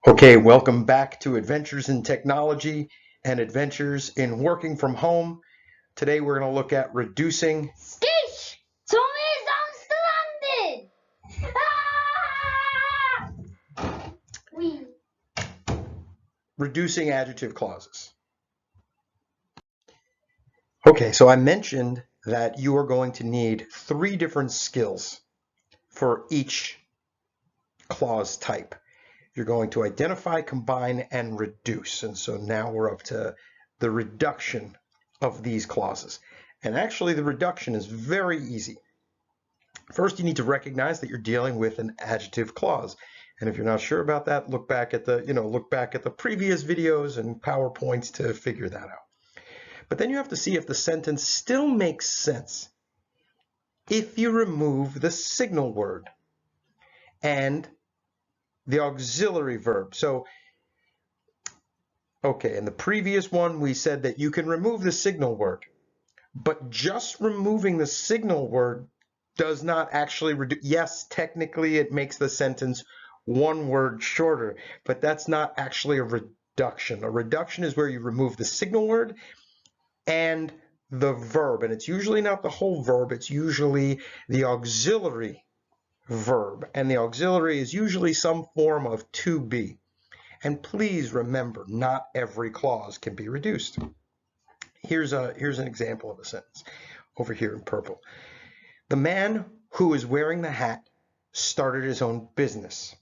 Okay, welcome back to Adventures in Technology and Adventures in Working from Home. Today we're going to look at Skish! Tommy's stranded! reducing adjective clauses. Okay, so I mentioned that you are going to need 3 different skills for each clause type. You're going to identify, combine, and reduce. And so now we're up to the reduction of these clauses. And actually the reduction is very easy. First, you need to recognize that you're dealing with an adjective clause. And if you're not sure about that, look back at the previous videos and PowerPoints to figure that out. But then you have to see if the sentence still makes sense if you remove the signal word and the auxiliary verb. So, okay, in the previous one, we said that you can remove the signal word, but just removing the signal word does not actually reduce. Yes, technically it makes the sentence one word shorter, but that's not actually a reduction. A reduction is where you remove the signal word and the verb, and it's usually not the whole verb, it's usually the auxiliary verb, and the auxiliary is usually some form of to be. And please remember, not every clause can be reduced. Here's an example of a sentence over here in purple. The man who is wearing the hat started his own business.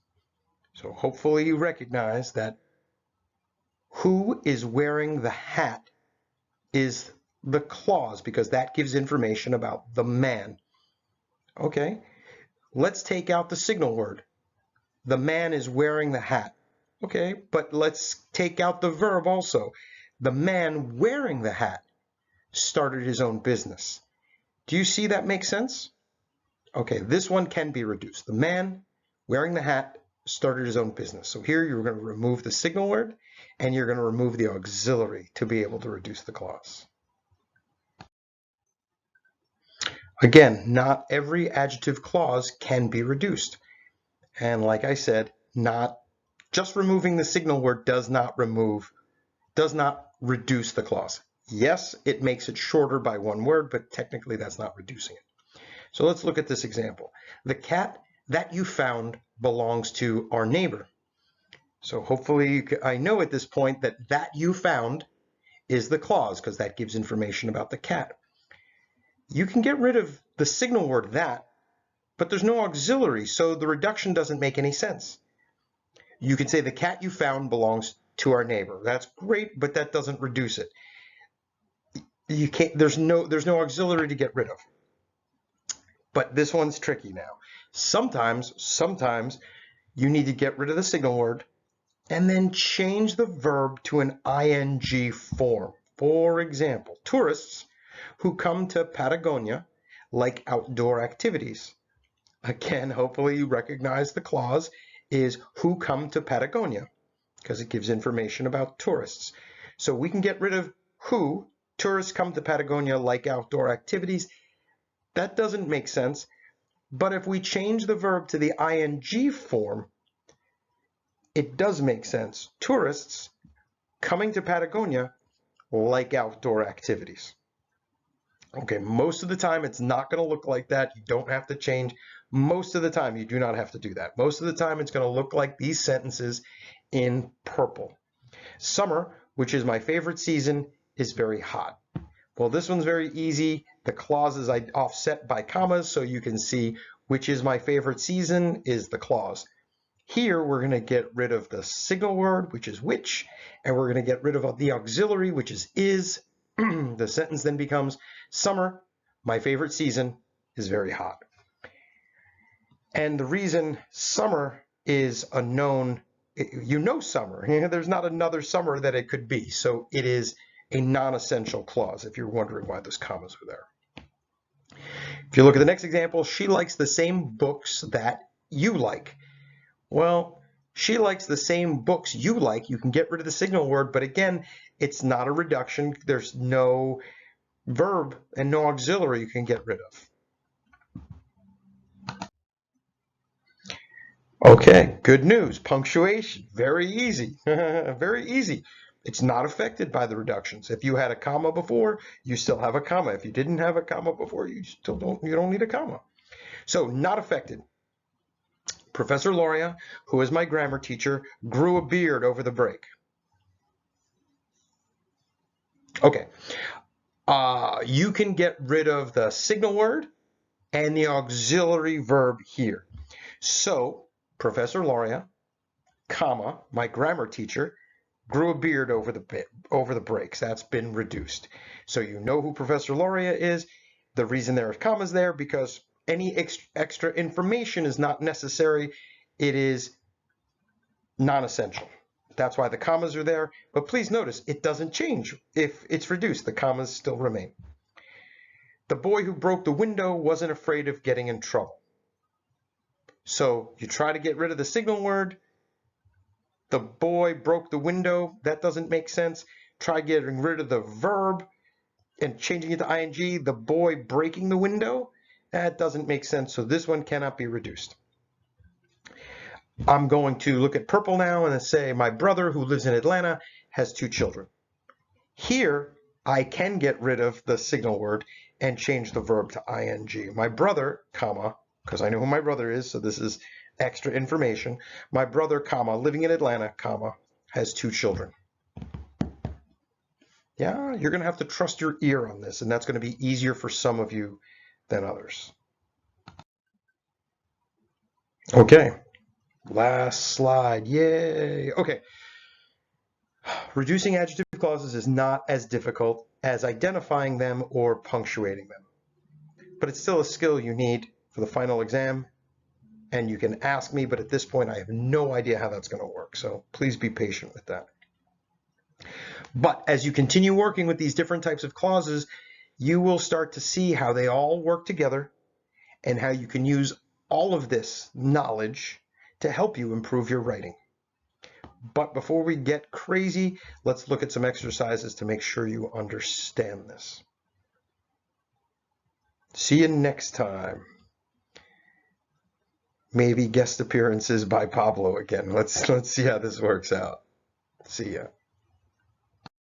So hopefully you recognize that who is wearing the hat is the clause because that gives information about the man. Okay, let's take out the signal word. The man is wearing the hat. Okay, but let's take out the verb also. The man wearing the hat started his own business. Do you see that makes sense? Okay, this one can be reduced. The man wearing the hat started his own business. So here you're going to remove the signal word and you're going to remove the auxiliary to be able to reduce the clause. Again, not every adjective clause can be reduced. And like I said, not just removing the signal word does not reduce the clause. Yes, it makes it shorter by one word, but technically that's not reducing it. So let's look at this example. The cat that you found belongs to our neighbor. So hopefully I know at this point that you found is the clause because that gives information about the cat. You can get rid of the signal word that, but there's no auxiliary, so the reduction doesn't make any sense. You can say the cat you found belongs to our neighbor. That's great, but that doesn't reduce it. You can't, there's no auxiliary to get rid of. But this one's tricky now. Sometimes you need to get rid of the signal word and then change the verb to an ing form. For example, tourists who come to Patagonia like outdoor activities. Again, hopefully you recognize the clause is who come to Patagonia because it gives information about tourists. So we can get rid of who. Tourists come to Patagonia like outdoor activities. That doesn't make sense. But if we change the verb to the ing form, it does make sense. Tourists coming to Patagonia like outdoor activities. Okay, most of the time it's not going to look like that. You don't have to change. Most of the time you do not have to do that. Most of the time it's going to look like these sentences in purple. Summer, which is my favorite season, is very hot. Well, this one's very easy. The clauses I offset by commas so you can see which is my favorite season is the clause. Here we're going to get rid of the signal word, which is which, and we're going to get rid of the auxiliary, which is. The sentence then becomes summer, my favorite season, is very hot. And the reason summer is a known, you know summer, there's not another summer that it could be. So it is a non-essential clause if you're wondering why those commas were there. If you look at the next example, she likes the same books that you like. Well, she likes the same books you like. You can get rid of the signal word, but again, it's not a reduction. There's no verb and no auxiliary you can get rid of. Okay, good news. Punctuation, very easy. Very easy. It's not affected by the reductions. If you had a comma before, you still have a comma. If you didn't have a comma before, you don't need a comma. So not affected. Professor Loria, who is my grammar teacher, grew a beard over the break. Okay. You can get rid of the signal word and the auxiliary verb here. So, Professor Loria, comma, my grammar teacher, grew a beard over the breaks. That's been reduced. So you know who Professor Loria is. The reason there are commas there because any extra information is not necessary. It is non-essential. That's why the commas are there. But please notice it doesn't change if it's reduced. The commas still remain. The boy who broke the window wasn't afraid of getting in trouble. So you try to get rid of the signal word. The boy broke the window. That doesn't make sense. Try getting rid of the verb and changing it to ing. The boy breaking the window. That doesn't make sense. So this one cannot be reduced. I'm going to look at purple now and say my brother who lives in Atlanta has 2 children. Here, I can get rid of the signal word and change the verb to ing. My brother, comma, because I know who my brother is, so this is extra information. My brother, comma, living in Atlanta, comma, has 2 children. Yeah, you're going to have to trust your ear on this, and that's going to be easier for some of you than others. Okay, last slide. Yay. Okay. Reducing adjective clauses is not as difficult as identifying them or punctuating them. But it's still a skill you need for the final exam. And you can ask me, but at this point, I have no idea how that's going to work. So please be patient with that. But as you continue working with these different types of clauses, you will start to see how they all work together and how you can use all of this knowledge to help you improve your writing. But before we get crazy, let's look at some exercises to make sure you understand this. See you next time. Maybe guest appearances by Pablo again. Let's see how this works out. See ya.